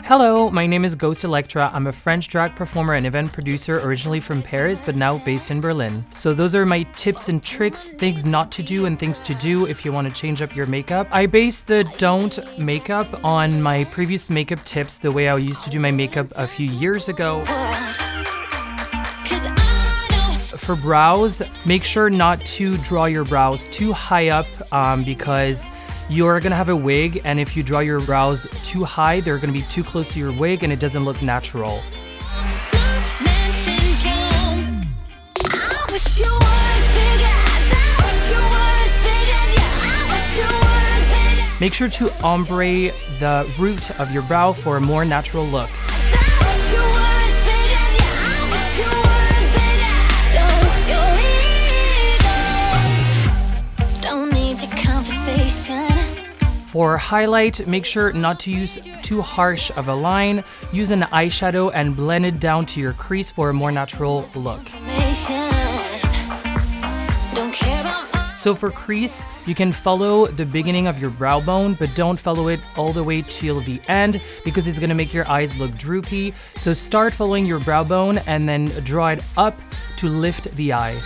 Hello, my name is Ghost Electra. I'm a French drag performer and event producer originally from Paris, but now based in Berlin. So those are my tips and tricks, things not to do and things to do if you want to change up your makeup. I based the don't makeup on my previous makeup tips, the way I used to do my makeup a few years ago. For brows, make sure not to draw your brows too high up because you're gonna have a wig, and if you draw your brows too high, they're gonna be too close to your wig and it doesn't look natural. Make sure to ombre the root of your brow for a more natural look. For highlight, make sure not to use too harsh of a line. Use an eyeshadow and blend it down to your crease for a more natural look. So for crease, you can follow the beginning of your brow bone, but don't follow it all the way till the end because it's gonna make your eyes look droopy. So start following your brow bone and then draw it up to lift the eye.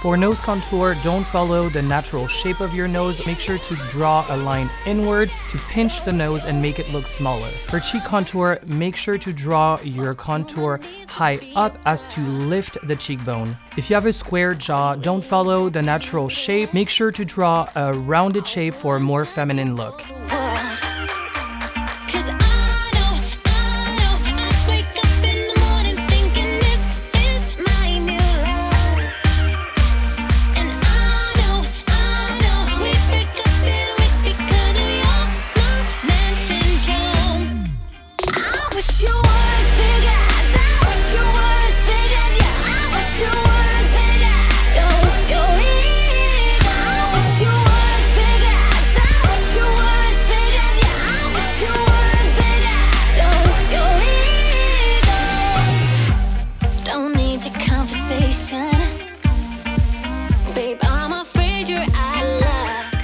For nose contour, don't follow the natural shape of your nose. Make sure to draw a line inwards to pinch the nose and make it look smaller. For cheek contour, make sure to draw your contour high up as to lift the cheekbone. If you have a square jaw, don't follow the natural shape. Make sure to draw a rounded shape for a more feminine look.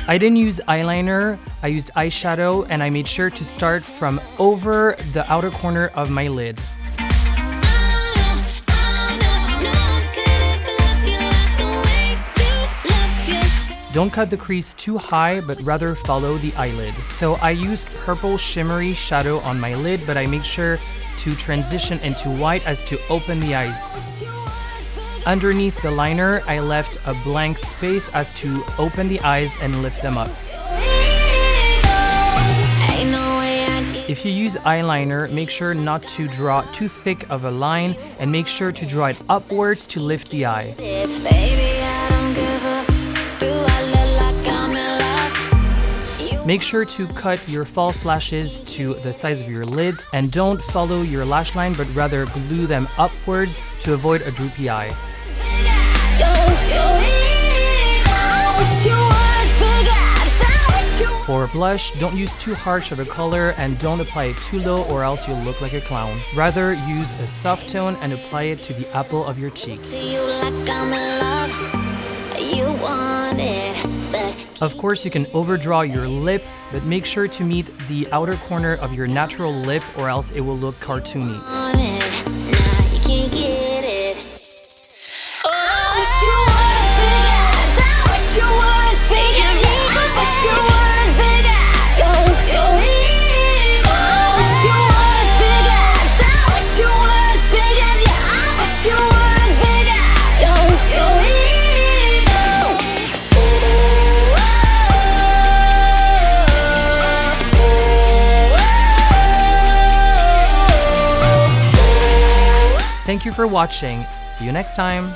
I didn't use eyeliner, I used eyeshadow, and I made sure to start from over the outer corner of my lid. Don't cut the crease too high, but rather follow the eyelid. So I used purple shimmery shadow on my lid, but I made sure to transition into white as to open the eyes. Underneath the liner, I left a blank space as to open the eyes and lift them up. If you use eyeliner, make sure not to draw too thick of a line and make sure to draw it upwards to lift the eye. Make sure to cut your false lashes to the size of your lids and don't follow your lash line but rather glue them upwards to avoid a droopy eye. For blush, don't use too harsh of a color and don't apply it too low or else you'll look like a clown. Rather, use a soft tone and apply it to the apple of your cheek. Of course, you can overdraw your lip, but make sure to meet the outer corner of your natural lip or else it will look cartoony. Thank you for watching. See you next time.